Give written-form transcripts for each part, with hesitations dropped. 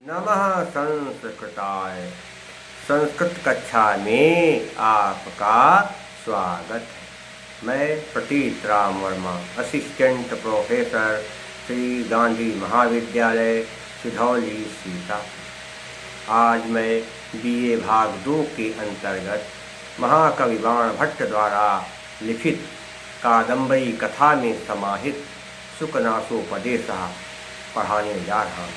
नमः संस्कृताय। संस्कृत कक्षा में आपका स्वागत है। मैं प्रतीत राम वर्मा, असिस्टेंट प्रोफेसर, श्री गांधी महाविद्यालय, सिधौली, सीता। आज मैं बीए भाग 2 के अंतर्गत महाकवि बाण भट्ट द्वारा लिखित कादम्बरी कथा में समाहित सुकनासोपदेशः पढ़ाने जा रहा हूँ।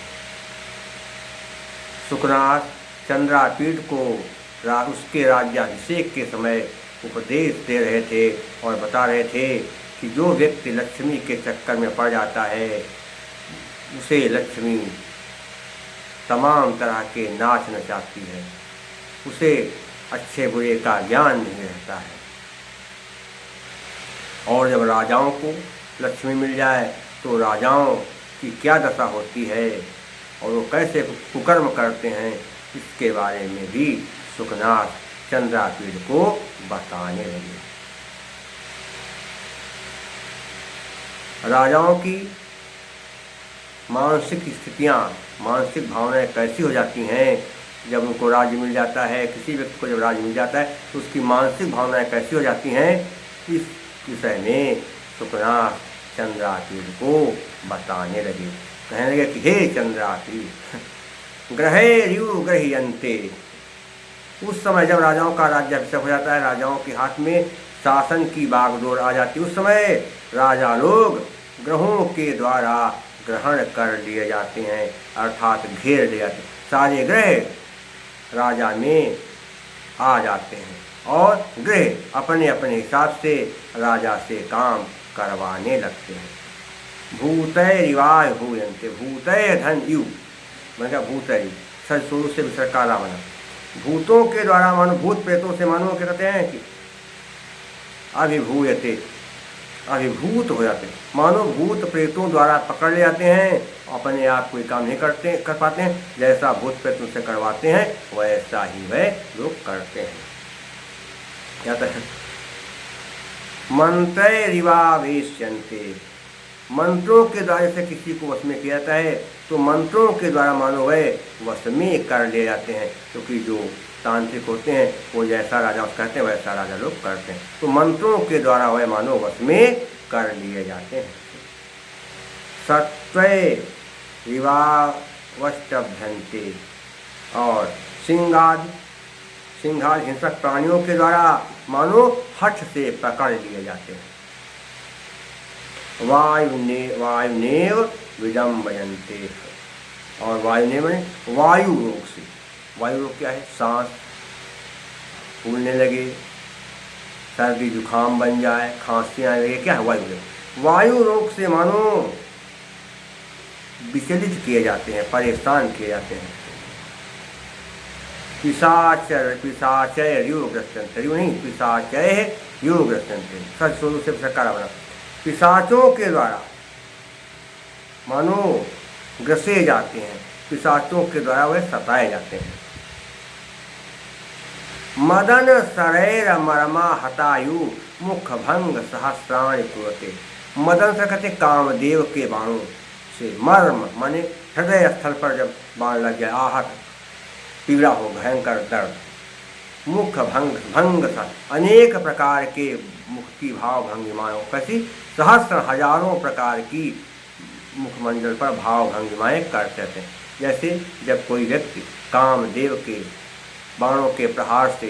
सुकनास चंद्रापीठ को उसके राज्याभिषेक के समय उपदेश दे रहे थे और बता रहे थे कि जो व्यक्ति लक्ष्मी के चक्कर में पड़ जाता है उसे लक्ष्मी तमाम तरह के नाच नचाती है, उसे अच्छे बुरे का ज्ञान नहीं रहता है। और जब राजाओं को लक्ष्मी मिल जाए तो राजाओं की क्या दशा होती है और वो कैसे कुकर्म करते हैं, इसके बारे में भी सुकनास चंद्रापीठ को बताने लगे। राजाओं की मानसिक स्थितियाँ, मानसिक भावनाएं कैसी हो जाती हैं जब उनको राज्य मिल जाता है। किसी व्यक्ति को जब राज्य मिल जाता है तो उसकी मानसिक भावनाएं कैसी हो जाती हैं, इस विषय में सुकनास चंद्रापीठ को बताने लगे। कहने लगे कि हे चंद्रापीठ, ग्रहेर्यु गृह्यन्ते। उस समय जब राजाओं का राज्याभिषेक हो जाता है, राजाओं के हाथ में शासन की बागडोर आ जाती है, उस समय राजा लोग ग्रहों के द्वारा ग्रहण कर लिए जाते हैं, अर्थात घेर लिए जाते हैं। सारे ग्रह राजा में आ जाते हैं और ग्रह अपने अपने हिसाब से राजा से काम करवाने लगते हैं। भूतय रिवाय भूयन्ते, भूतय धन यु, मैंने कहा भूतय सर शुरू से विसर्ग काला बना। भूतों के द्वारा मानो भूत प्रेतों से मानो क्या कहते हैं कि अभिभूयते, अभिभूत हो जाते, मानो भूत प्रेतों द्वारा पकड़ ले जाते हैं, अपने आप कोई काम नहीं कर पाते हैं। जैसा भूत प्रेत उनसे करवाते हैं वैसा ही वह लोग करते हैं। क्या कहते हैं? मंत्रे रिवावेश्यन्ते, मंत्रों के द्वारा से किसी को वश में किया जाता है तो मंत्रों के द्वारा मानो वह वश में कर ले जाते हैं, क्योंकि जो तांत्रिक होते हैं वो जैसा राजा कहते हैं वैसा राजा लोग करते हैं, तो मंत्रों के द्वारा वह मानो वश में कर लिए जाते हैं। सत्वे विवावष्टभ्यन्ते, और सिंहादि हिंसक प्राणियों के द्वारा मानो हठ से पकड़ लिए जाते हैं। वायुनेव विडम्बयन्ते, और वायुनेव वायु रोग से, वायु रोग क्या है? सांस फूलने लगे, सर्दी जुकाम बन जाए, खांसी आने लगे, क्या है? वायु रोग। वायु रोग से मानो विचलित किए जाते हैं, परेशान किए जाते हैं। पिशाचय युग्रस्तन्ते, नहीं पिशाचय युग्रस्तन्ते, सच शुरू से सरकार बना। पिशाचों के द्वारा मानो ग्रसे जाते हैं, पिशाचों के द्वारा वह सताए जाते हैं। मदन शरैर मरमा हतायु मुख भंग सहस्राणि कुरुते। मदन से कहते कामदेव के बाणों से, मर्म माने हृदय स्थल पर जब बाण लग जाए, आहत पीड़ा हो, भयंकर दर्द। मुख भंग अनेक प्रकार के मुख की भाव भंगिमाएं, कैसी सहस्र हजारों प्रकार की मुखमंडल पर भाव भंगिमाएं करते थे। जैसे जब कोई व्यक्ति कामदेव के बाणों के प्रहार से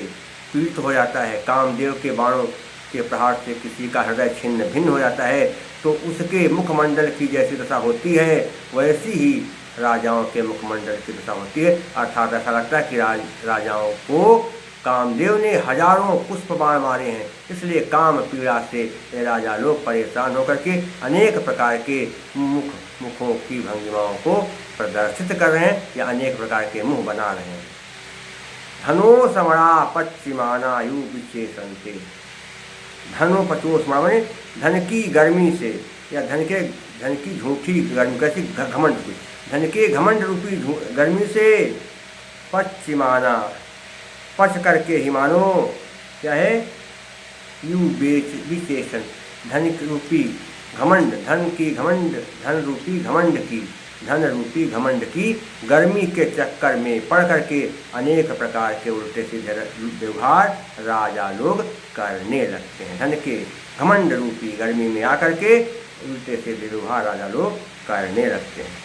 पीड़ित हो जाता है, कामदेव के बाणों के प्रहार से किसी का हृदय छिन्न भिन्न हो जाता है, तो उसके मुखमंडल की जैसी दशा होती है वैसी ही राजाओं के मुखमंडल की दशा होती है। अर्थात ऐसा लगता है कि राजाओं को कामदेव ने हजारों पुष्प बाण मारे हैं, इसलिए काम पीड़ा से ये राजा लोग परेशान होकर के अनेक प्रकार के मुखों की भंगिमाओं को प्रदर्शित कर रहे हैं या अनेक प्रकार के मुंह बना रहे हैं। धनो समणा पश्चिमानायु विचेषन्ते, धनो पचोस्मणा माने धन की गर्मी से या धन की झूठी गर्मी, कैसी घमंड की, धन के घमंड रूपी गर्मी से पश्चिमाना, पच करके ही मानो क्या है? यू विशेषण, धन रूपी घमंड, धन रूपी घमंड की धन रूपी घमंड की गर्मी के चक्कर में पड़ करके अनेक प्रकार के उल्टे सीधे व्यवहार राजा लोग करने लगते हैं। धन के घमंड रूपी गर्मी में आकर के उल्टे सीधे व्यवहार राजा लोग करने लगते हैं।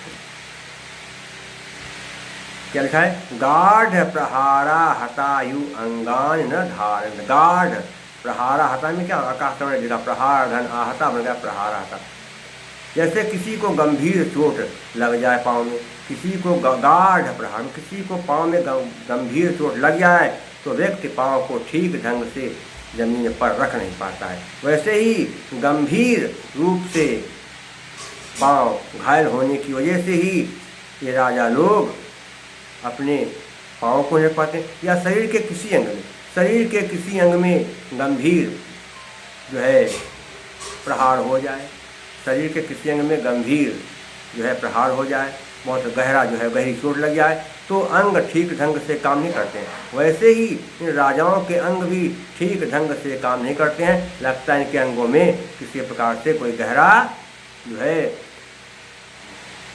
क्या लिखा है? गाढ़ प्रहारा हतायु अंगान न धारण। गाढ़ प्रहारा हता में क्या आकाश में लिखा, प्रहार धन आहता बन गया प्रहारा हता। जैसे किसी को गंभीर चोट लग जाए पाँव में, किसी को गाढ़ प्रहार, किसी को पाँव में गंभीर चोट लग जाए तो व्यक्ति पाँव को ठीक ढंग से जमीन पर रख नहीं पाता है। वैसे ही गंभीर रूप से पाँव घायल होने की वजह से ही ये राजा लोग अपने पाँव को नहीं रख पाते। या शरीर के किसी अंग में गंभीर जो है प्रहार हो जाए, शरीर के किसी अंग में गंभीर जो है प्रहार हो जाए, बहुत गहरा जो है गहरी चोट लग जाए तो अंग ठीक ढंग से काम नहीं करते हैं। वैसे ही इन राजाओं के अंग भी ठीक ढंग से काम नहीं करते हैं। लगता है इनके अंगों में किसी प्रकार से कोई गहरा जो है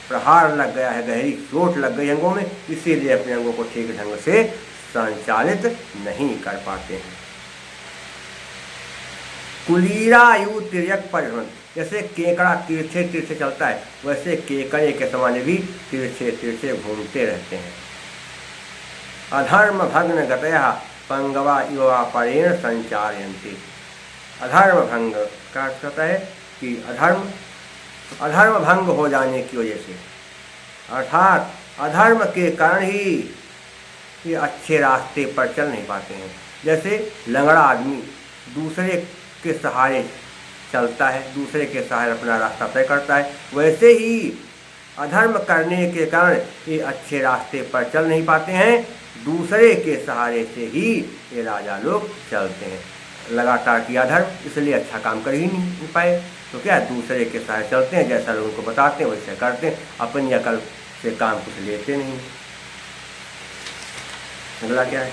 प्रहार लग गया है, गहरी चोट लग गई अंगों में, इसीलिए अपने अंगों को ठीक ढंग से संचालित नहीं कर पाते हैं। कुलीरायु तिर्यक परिभ्रमण। जैसे केकड़ा तिरछे तिरछे चलता है, वैसे केकड़े के समान भी तिरछे तिरछे घूमते रहते हैं। अधर्म भग्न गतया पंगवा युवा परेण संचारयन्ति। अधर्म भंग का अर्थ होता है कि अधर्म भंग हो जाने की वजह से, अर्थात अधर्म के कारण ही ये अच्छे रास्ते पर चल नहीं पाते हैं। जैसे लंगड़ा आदमी दूसरे के सहारे चलता है, दूसरे के सहारे अपना रास्ता तय करता है, वैसे ही अधर्म करने के कारण ये अच्छे रास्ते पर चल नहीं पाते हैं। दूसरे के सहारे से ही ये राजा लोग चलते हैं। लगातार किया धर्म, इसलिए अच्छा काम कर ही नहीं पाए, तो क्या दूसरे के सहारे चलते हैं, जैसा लोगों को बताते हैं वैसे करते हैं, अपनी अकल से काम कुछ लेते नहीं। अगला क्या है?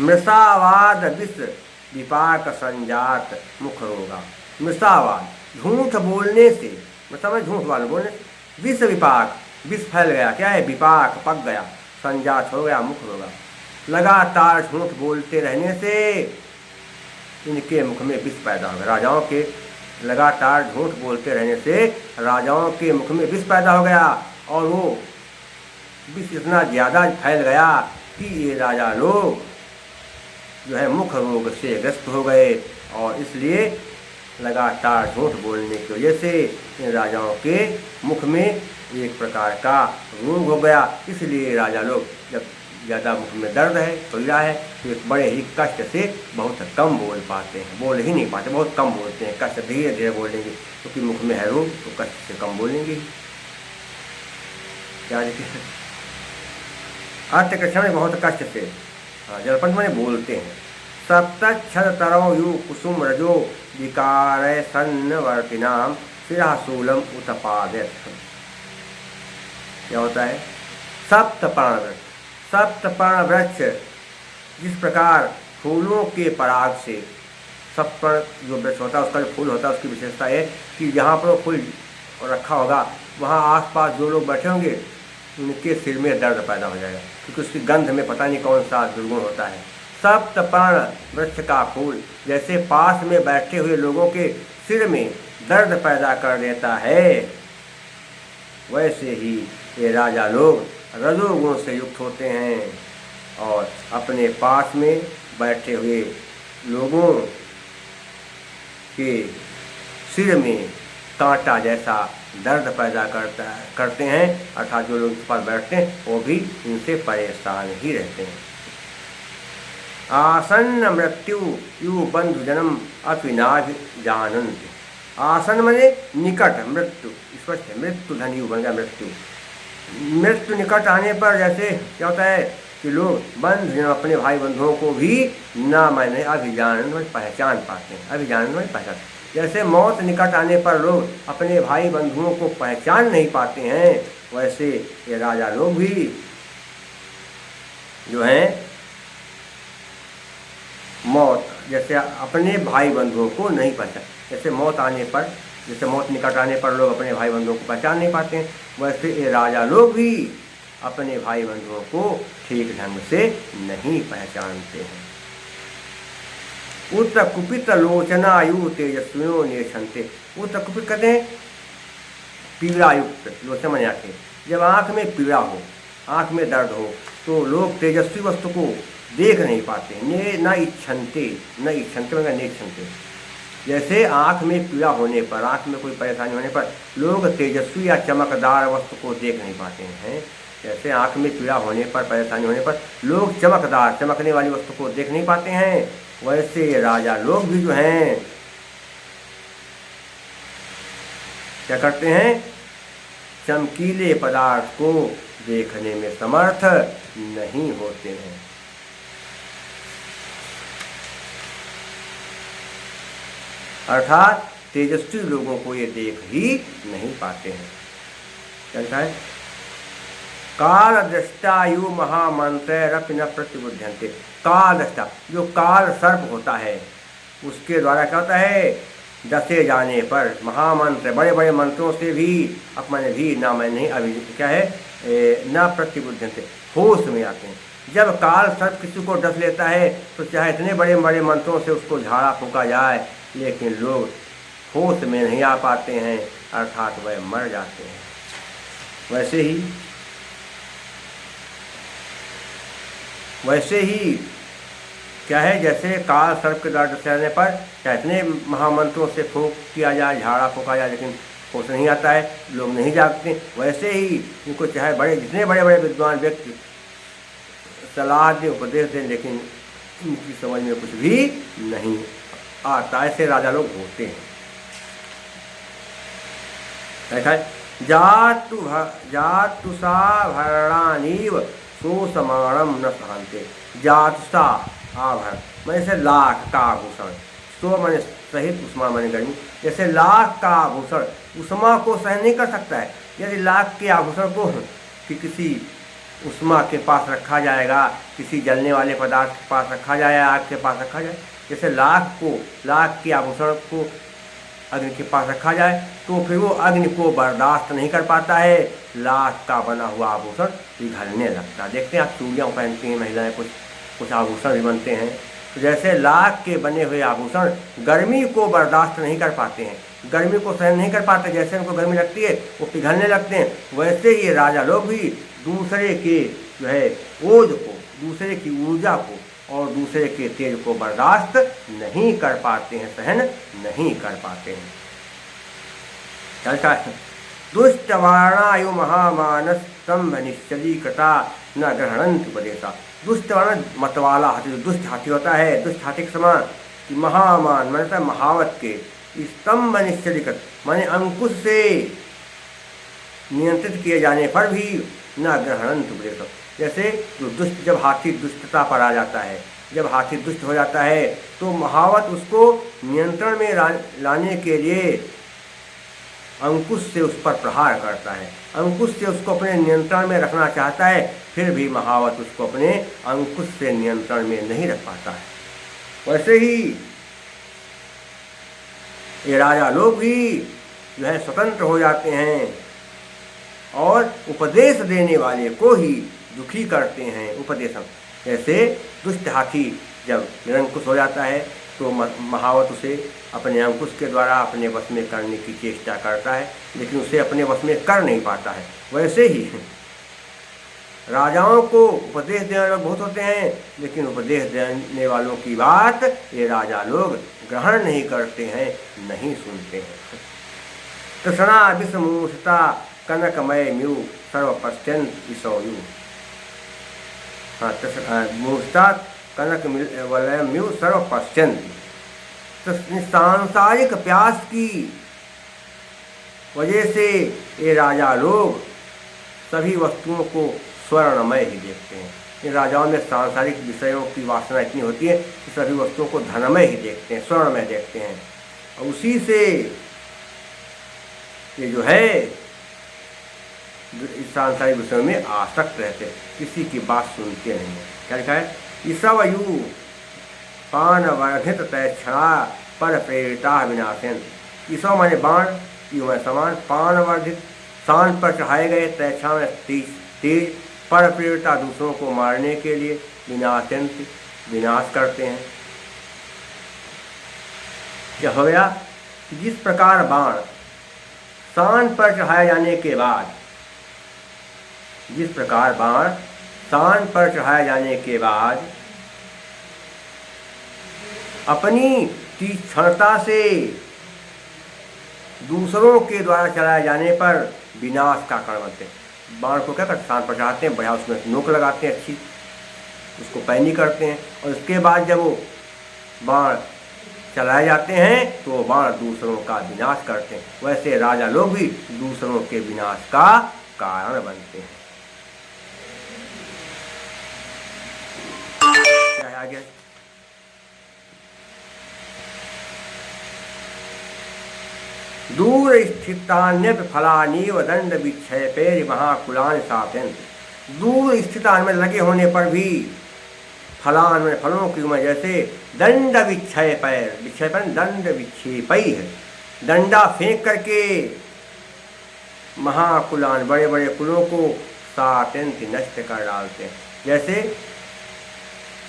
मृषावाद विष विपाक संजात मुख रोगा। मृषावाद झूठ बोलने से, मतलब झूठ वाले बोलने से, विष विपाक विष फैल गया, क्या है? विपाक पक गया, संजात हो गया मुख रोगा। लगातार झूठ बोलते रहने से इनके मुख में विष पैदा हो गया। राजाओं के लगातार झूठ बोलते रहने से राजाओं के मुख में विष पैदा हो गया, और वो विष इतना ज़्यादा फैल गया कि ये राजा लोग जो है मुख रोग से ग्रस्त हो गए। और इसलिए लगातार झूठ बोलने की वजह से इन राजाओं के मुख में एक प्रकार का रोग हो गया। इसलिए राजा लोग जब ज़्यादा मुख में दर्द है, पीड़ा है, तो एक बड़े ही कष्ट से बहुत कम बोल पाते हैं, बोल ही नहीं पाते, बहुत कम बोलते हैं। कष्ट धीरे धीरे बोलेंगे, क्योंकि मुख में है रोग, तो कष्ट से कम बोलेंगे। क्या लिखे? अर्थ कृष्ण में बहुत कष्ट से जलपंथ में बोलते हैं। सप्तक्षर तरौ यु कुसुम रजो विकार सन्नवर्तिनाम शिराशूलम उत्पादयत्। क्या होता है? सप्तपर्ण वृक्ष, सप्तपर्ण वृक्ष जिस प्रकार फूलों के पराग से, सप्तपर्ण जो वृक्ष होता है उसका जो फूल होता है उसकी विशेषता है कि जहाँ पर वो फूल रखा होगा वहाँ आसपास जो लोग बैठे होंगे उनके सिर में दर्द पैदा हो जाएगा, क्योंकि उसकी गंध में पता नहीं कौन सा दुर्गुण होता है। सप्तपर्ण वृक्ष का फूल जैसे पास में बैठे हुए लोगों के सिर में दर्द पैदा कर देता है, वैसे ही ये राजा लोग रजोगुण से युक्त होते हैं और अपने पास में बैठे हुए लोगों के सिर में कांटा जैसा दर्द पैदा करते हैं। अर्थात जो लोग इस पर बैठते हैं वो भी इनसे परेशान ही रहते हैं। आसन्न मृत्यु यु बंधु जन्म अपिनाभ जानन्ति। आसन मने निकट, मृत्यु स्पष्ट है, मृत्यु धन यु बन गया मृत्यु। मृत्यु निकट आने पर जैसे क्या होता है कि लोग बंधु जन अपने भाई बंधुओं को भी ना माने अभिजानन में पहचान पाते हैं, अभिजानन में पहचान। जैसे मौत निकट आने पर लोग अपने भाई बंधुओं को पहचान नहीं पाते हैं, वैसे ये राजा लोग भी जो हैं मौत जैसे अपने भाई बंधुओं को नहीं पहचान, जैसे मौत आने पर जैसे मौत निकट आने पर लोग अपने भाई बंधुओं को पहचान नहीं पाते हैं, वैसे ये राजा लोग भी अपने भाई बंधुओं को ठीक ढंग से नहीं पहचानते हैं। उत कुपित लोचनायु तेजस्वियों निरछन्ते। उत कुपित कहते हैं पीड़ा युक्त, लोचन माने आंखें। जब आँख में पीड़ा हो, आँख में दर्द हो, तो लोग तेजस्वी वस्तु को देख नहीं पाते। न इच्छन्ते मगर निच्छन्ते। जैसे आँख में पीड़ा होने पर, आँख में कोई परेशानी होने पर लोग तेजस्वी या चमकदार वस्तु को देख नहीं पाते हैं। जैसे आँख में पीड़ा होने पर, परेशानी होने पर लोग चमकदार, चमकने वाली वस्तु को देख नहीं पाते हैं, वैसे राजा लोग भी जो हैं क्या करते हैं, चमकीले पदार्थ को देखने में समर्थ नहीं होते हैं। अर्थात तेजस्वी लोगों को ये देख ही नहीं पाते हैं। क्या है, काल दृष्टायु महामंत्र न प्रतिबुध्यन्ते। काल दृष्टा, जो काल सर्प होता है उसके द्वारा क्या होता है, डसे जाने पर महामंत्र, बड़े बड़े मंत्रों से भी अपने भी ना मैं नहीं अभी क्या है न प्रतिबुद्धन्ते, होश में आते हैं। जब काल सर्प किसी को डस लेता है तो चाहे इतने बड़े बड़े मंत्रों से उसको झाड़ा फूका जाए, लेकिन लोग होश में नहीं आ पाते हैं, अर्थात वह मर जाते हैं। वैसे ही क्या है, जैसे काल सर्प के द्वारा डसने पर चाहे इतने महामंत्रों से फूंक किया जाए, झाड़ा फूका जाए, लेकिन होश नहीं आता है, लोग नहीं जागते। वैसे ही इनको चाहे बड़े जितने बड़े बड़े विद्वान व्यक्ति सलाह दें, उपदेश दें, लेकिन इनकी समझ में कुछ भी नहीं आता। ऐसे राजा लोग होते हैं। देखा है, जातुषा भरणानीव सोसमाणम न सहन्ते। जातुषा आभरण मैंने से लाख का आभूषण, सो मैंने सहित उष्मा मैंने गर्मी, जैसे लाख का आभूषण उष्मा को सहन नहीं कर सकता है। यदि लाख के आभूषण को कि किसी उष्मा के पास रखा जाएगा, किसी जलने वाले पदार्थ के पास रखा जाए, आग के पास रखा जाए, जैसे लाख के आभूषण को अग्नि के पास रखा जाए तो फिर वो अग्नि को बर्दाश्त नहीं कर पाता है, लाख का बना हुआ आभूषण पिघलने लगता है। देखते हैं आप चूड़ियाँ पहनती हैं महिलाएं, कुछ आभूषण भी बनते हैं, तो जैसे लाख के बने हुए आभूषण गर्मी को बर्दाश्त नहीं कर पाते हैं, गर्मी को सहन नहीं कर पाते, जैसे उनको गर्मी लगती है वो पिघलने लगते हैं। वैसे ये राजा लोग भी दूसरे के जो है ओज को, दूसरे की ऊर्जा को और दूसरे के तेज को बर्दाश्त नहीं कर पाते हैं, सहन नहीं कर पाते हैं। चलता है, दुष्ट वाणायु महामानस स्तंभ निश्चली कृता न ग्रहणंत उपदेशा। दुष्ट वर्ण मतवाला हाथी, जो दुष्ट हाथी होता है, दुष्ट हाथी के समान कि महामान मानता है महावत के, स्तंभ निश्चलीकृत माने अंकुश से नियंत्रित किए जाने पर भी न ग्रहणंत उपदेश। जैसे जो दुष्ट, जब हाथी दुष्टता पर आ जाता है, जब हाथी दुष्ट हो जाता है तो महावत उसको नियंत्रण में लाने के लिए अंकुश से उस पर प्रहार करता है, अंकुश से उसको अपने नियंत्रण में रखना चाहता है, फिर भी महावत उसको अपने अंकुश से नियंत्रण में नहीं रख पाता है। वैसे ही ये राजा लोग भी जो है स्वतंत्र हो जाते हैं और उपदेश देने वाले को ही दुखी करते हैं। उपदेशम, जैसे दुष्ट हाथी जब निरंकुश हो जाता है तो महावत उसे अपने अंकुश के द्वारा अपने वश में करने की चेष्टा करता है, लेकिन उसे अपने वश में कर नहीं पाता है। वैसे ही राजाओं को उपदेश देने वाले बहुत होते हैं, लेकिन उपदेश देने वालों की बात ये राजा लोग ग्रहण नहीं करते हैं, नहीं सुनते हैं। तृष्णा विषमूषता कनकमय म्यू सर्वपश्चन विषयु। हाँ, मूर्ता कनक वलय म्यू सर्वपश्चन। सांसारिक प्यास की वजह से ये राजा लोग सभी वस्तुओं को स्वर्णमय ही देखते हैं। इन राजाओं में सांसारिक विषयों की वासना इतनी होती है कि सभी वस्तुओं को धनमय ही देखते हैं, स्वर्णमय देखते हैं, और उसी से ये जो है इस सांसारिक विषयों में आसक्त रहते हैं, किसी की बात सुनते नहीं हैं। क्या लिखा है, ईसवयु पान वर्धित तैक्षणा पर प्रेरिता विनाशन। ईसो माने बाण, यू में समान, पान वर्धित, शान पर चढ़ाए गए, तैछा में तेज, पर प्रेरिता दूसरों को मारने के लिए, विनाशयंत विनाश करते हैं। क्या हो गया? जिस प्रकार बाण शान पर चढ़ाए जाने के बाद, जिस प्रकार बाण शान पर चढ़ाए जाने के बाद अपनी तीक्ष्णता से दूसरों के द्वारा चलाए जाने पर विनाश का कारण बनते हैं। बाण को क्या करते, शान पर चढ़ाते हैं, बढ़िया उसमें नोक लगाते हैं, अच्छी उसको पैनी करते हैं, और उसके बाद जब वो बाण चलाए जाते हैं तो वो बाण दूसरों का विनाश करते हैं। वैसे राजा लोग भी दूसरों के विनाश का कारण बनते हैं। क्या है आगे? दूर स्थितान्य फलानीव दंड विक्षय पैर महाकुलान साप्यंत। दूर स्थितान में लगे होने पर भी फलान में फलों की उम्र, जैसे दंड विक्षय पैर, विक्षय पैर दंड विक्षेपई है, डंडा फेंक करके महाकुलान बड़े बड़े कुलों को साप्यंत नष्ट कर डालते हैं। जैसे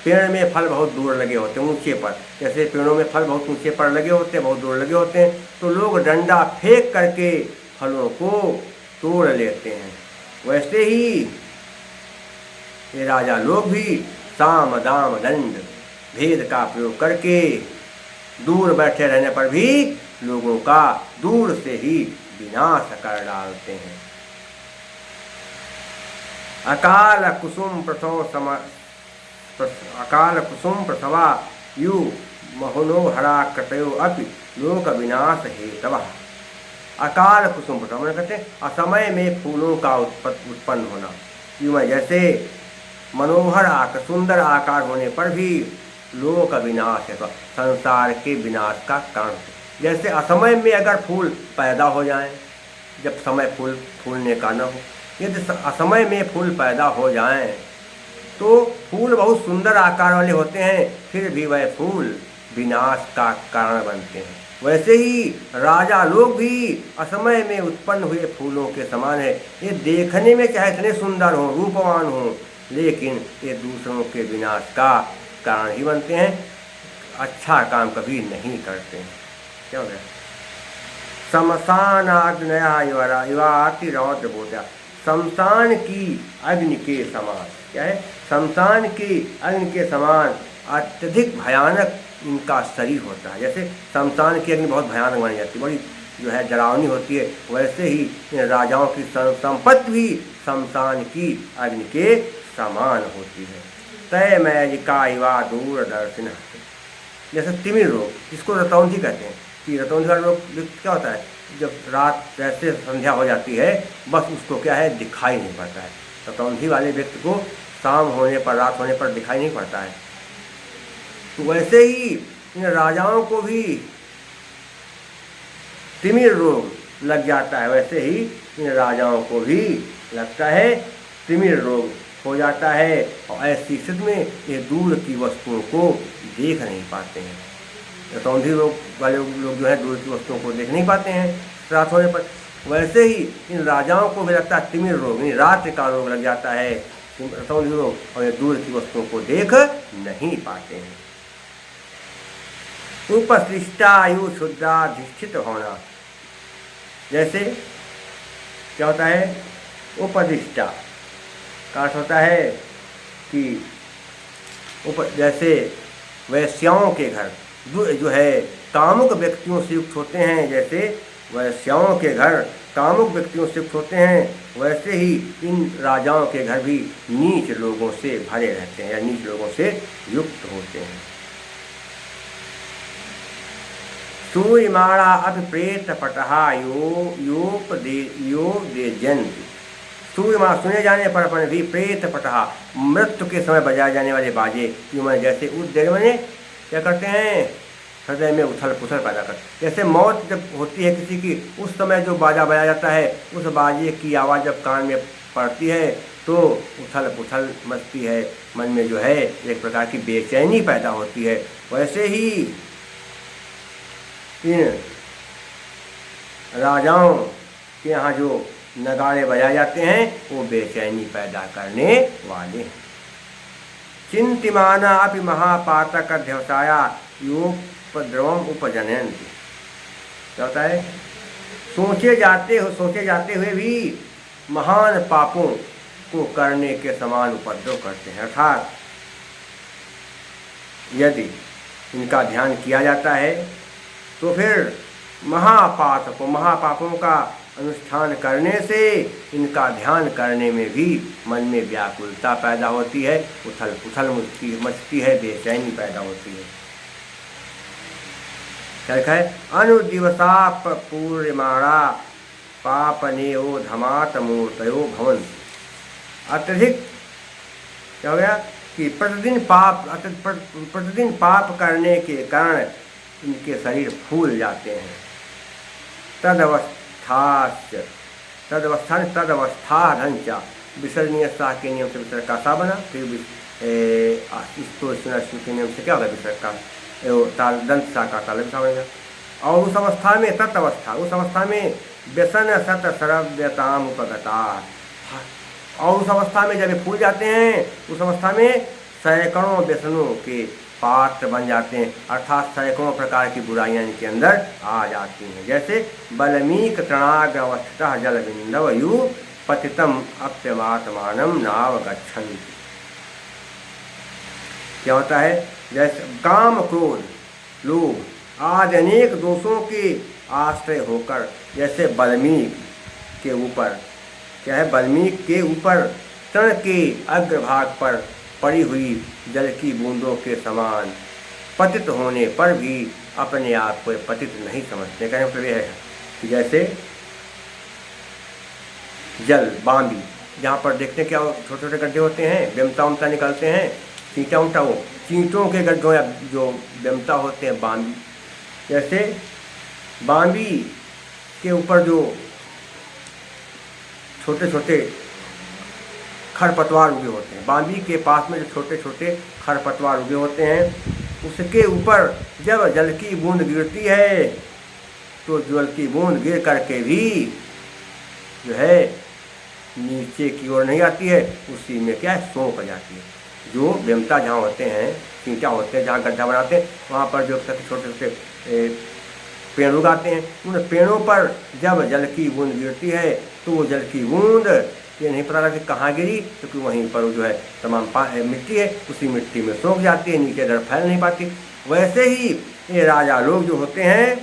पेड़ में फल बहुत दूर लगे होते हैं, ऊंचे पर, जैसे पेड़ों में फल बहुत ऊंचे पर लगे होते हैं, बहुत दूर लगे होते हैं, तो लोग डंडा फेंक करके फलों को तोड़ लेते हैं। वैसे ही ये राजा लोग भी साम दाम दंड भेद का प्रयोग करके दूर बैठे रहने पर भी लोगों का दूर से ही विनाश कर डालते हैं। अकाल कुसुम प्रसवा यू महोनोहरा कृतयो अपि लोक विनाश हेतवः। अकाल कुसुम प्रसवा कहते हैं असमय में फूलों का उत्पन्न होना, यूँ जैसे मनोहर सुंदर आकार होने पर भी लोक विनाश है, तो संसार के विनाश का कारण। जैसे असमय में अगर फूल पैदा हो जाएं, जब समय फूलने का न हो, यदि असमय में फूल पैदा हो जाएं तो फूल बहुत सुंदर आकार वाले होते हैं, फिर भी वह फूल विनाश का कारण बनते हैं। वैसे ही राजा लोग भी असमय में उत्पन्न हुए फूलों के समान है। ये देखने में चाहे इतने सुंदर हों, रूपवान हों, लेकिन ये दूसरों के विनाश का कारण ही बनते हैं, अच्छा काम कभी नहीं करते हैं। क्या हो गया? शमशानाग्नया युवाति रौद्र बोधा, शमशान की अग्नि के समान। क्या है? शमशान की अग्नि के समान अत्यधिक भयानक इनका शरीर होता है। जैसे शमशान की अग्नि बहुत भयानक मानी जाती है, बड़ी जो है डरावनी होती है, वैसे ही इन राजाओं की संपत्ति भी शमशान की अग्नि के समान होती है। तय मैजिका युवा दूरदर्शन, जैसे तिमिर रोग, जिसको रतौंधी कहते हैं, कि रतौंधी वाला रोग क्या होता है, जब रात जैसे संध्या हो जाती है बस उसको क्या है, दिखाई नहीं पड़ता है। रतौंधी वाले व्यक्ति को शाम होने पर, रात होने पर दिखाई नहीं पड़ता है। तो वैसे ही इन राजाओं को भी तिमिर रोग लग जाता है, वैसे ही इन राजाओं को भी लगता है, तिमिर रोग हो जाता है, और ऐसी स्थिति में ये दूर की वस्तुओं को देख नहीं पाते हैं। रतौंधी रोग वाले लोग जो है दूर की वस्तुओं को देख नहीं पाते हैं रात होने पर। वैसे ही इन राजाओं को भी लगता है तिमिर रोग, यानी रात्रि का रोग लग जाता है, रतौंधी रोग, और ये दूर की वस्तुओं को देख नहीं पाते हैं। उपसृष्टायु शुद्धाधिष्ठित होना, जैसे क्या होता है, उपदिष्टा का अर्थ होता है कि जैसे वैश्याओं के घर जो है कामुक व्यक्तियों से युक्त होते हैं, जैसे वैश्याओं के घर कामुक व्यक्तियों से युक्त होते हैं, वैसे ही इन राजाओं के घर भी नीच लोगों से भरे रहते हैं या नीच लोगों से युक्त होते हैं। सूर्यमाणा अभिप्रेत पटहा योपदेजंत, सूर्यमाणा सुने जाने पर अपन भी प्रेत पटहा, मृत्यु के समय बजाए जाने वाले बाजे, यूँ जैसे उद्देश्य मैंने क्या करते हैं, हृदय में उथल पुथल पैदा करते। जैसे मौत जब होती है किसी की, उस समय जो बाजा बजाया जाता है, उस बाजे की आवाज़ जब कान में पड़ती है तो उथल पुथल मचती है, मन में जो है एक प्रकार की बेचैनी पैदा होती है। वैसे ही इन राजाओं के यहाँ जो नगाड़े बजाए जाते हैं वो बेचैनी पैदा करने वाले हैं। चिंतिमाना अपि महापातक अध्यवसाया योपद्रवम उपजनयन्ति। क्या होता है? सोचे जाते हुए भी महान पापों को करने के समान उपद्रव करते हैं। अर्थात यदि इनका ध्यान किया जाता है तो फिर महापापों का अनुष्ठान करने से इनका ध्यान करने में भी मन में व्याकुलता पैदा होती है, उथल मचती है, बेचैनी पैदा होती है। क्या लिखा है? अनुदिवसाप पूर्णिमाणा पापनेयो धमात मूर्तयो भवन। अत्यधिक क्या हो गया कि प्रतिदिन पाप करने के कारण इनके शरीर फूल जाते हैं। तदवस्थाधंच विसर्जनीय शाह के नियम से विसर्ग का सा बना, फिर के नियम से क्या होगा? विसर्ग का दंत सा का ताल सा बनेगा। और उस अवस्था में व्यसन सत सरव्यताम उपगता। और उस अवस्था में जब ये फूल जाते हैं उस अवस्था में सैकड़ों व्यसनों के पात्र बन जाते हैं, अर्थात सैकड़ों प्रकार की बुराइयां इनके अंदर आ जाती हैं। जैसे बलमीक तृणाग्रवस्थितः जलबिंदवयु पतितम अप्यमात्मानम नाव गच्छन्ति। क्या होता है? जैसे काम, क्रोध, लोभ आदि अनेक दोषों के आश्रय होकर जैसे बल्मीक के ऊपर क्या है? बल्मीक के ऊपर तृण के अग्रभाग पर पड़ी हुई जल की बूंदों के समान पतित होने पर भी अपने आप को पतित नहीं समझते। कहने मतलब यह है कि जैसे जल बांबी, जहाँ पर देखते क्या छोटे छोटे गड्ढे होते हैं, बेमता उमता निकलते हैं, चींटा उमटा, वो चींटों के गड्ढों या जो बेमता होते हैं बांबी, जैसे बांबी के ऊपर जो छोटे छोटे खरपतवार उगे होते हैं, बांबी के पास में जो छोटे छोटे खरपतवार उगे होते हैं, उसके ऊपर जब जल की बूंद गिरती है तो जल की बूंद गिर करके भी जो है नीचे की ओर नहीं आती है, उसी में क्या है? सोख जाती है। जो बेमता जहाँ होते हैं, चींटा होते हैं, जहाँ गड्ढा बनाते हैं, वहाँ पर जो छोटे छोटे पेड़ उगाते हैं, उन पेड़ों पर जब जल की बूंद गिरती है तो वो जल की बूंद ये नहीं पता लगता कहाँ गिरी, क्योंकि वहीं पर जो है तमाम मिट्टी है, उसी मिट्टी में सूख जाती है, नीचे दर फैल नहीं पाती। वैसे ही ये राजा लोग जो होते हैं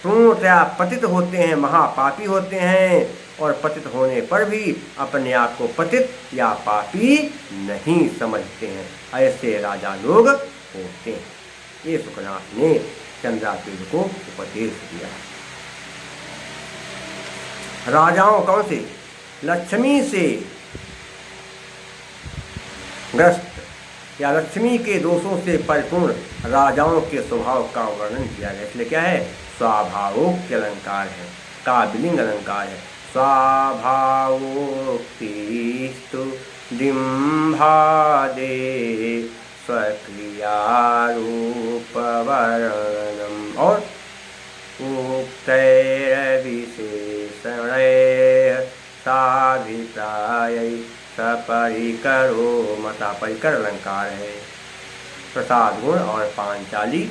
पूर्णतया पतित होते हैं, महापापी होते हैं, और पतित होने पर भी अपने आप को पतित या पापी नहीं समझते हैं। ऐसे राजा लोग होते हैं। ये सुखनाथ ने चंद्रापेड़ को उपदेश दिया। राजाओं कौन से? लक्ष्मी से ग्रस्त या लक्ष्मी के दोषों से परिपूर्ण राजाओं के स्वभाव का वर्णन किया गया। इसलिए क्या है? स्वाभावोक्ति अलंकार है, काबिलिंग अलंकार है। स्वाभावोक्तिस्तु डिम्भादे स्वक्रियारूपवर्णनम और उक्तैर्विशेषणैः साभिप्रायै सपरिकरो मता। परिकर अलंकार है। प्रसाद गुण और पांचाली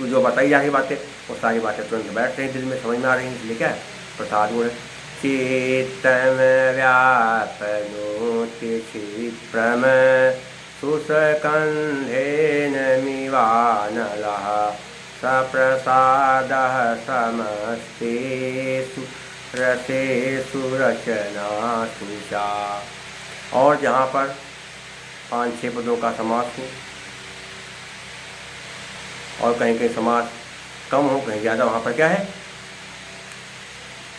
जो बताई जा रही बातें वो सारी बातें तुरंत बैठ रही, दिल में समझ में आ रही हैं। इसलिए क्या है? प्रसाद गुण। चेतन व्यापनोति क्षिप्रम सुसकंधेन मिवानलः सप्रसादः समस्तेषु रसेषु रचनासु चा। और जहाँ पर 5-6 पदों का समास हो और कहीं कहीं समास कम हो, कहीं ज़्यादा, वहाँ पर क्या है?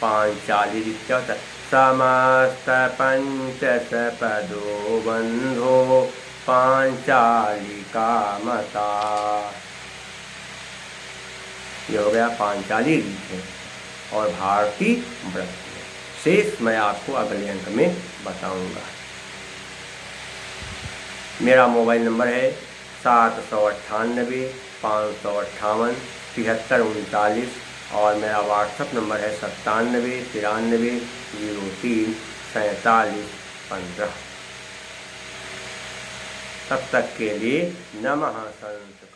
पांचाली क्या होता है? समस्त पंचसपदो बंधो पांचालिका मता। ये हो गया पांचाली रीत है और भारतीय व्रत है। शेष मैं आपको अगले अंक में बताऊंगा। मेरा मोबाइल नंबर है 798 558 7339 और मेरा व्हाट्सअप नंबर है 9793034715। तब तक के लिए नमः संत।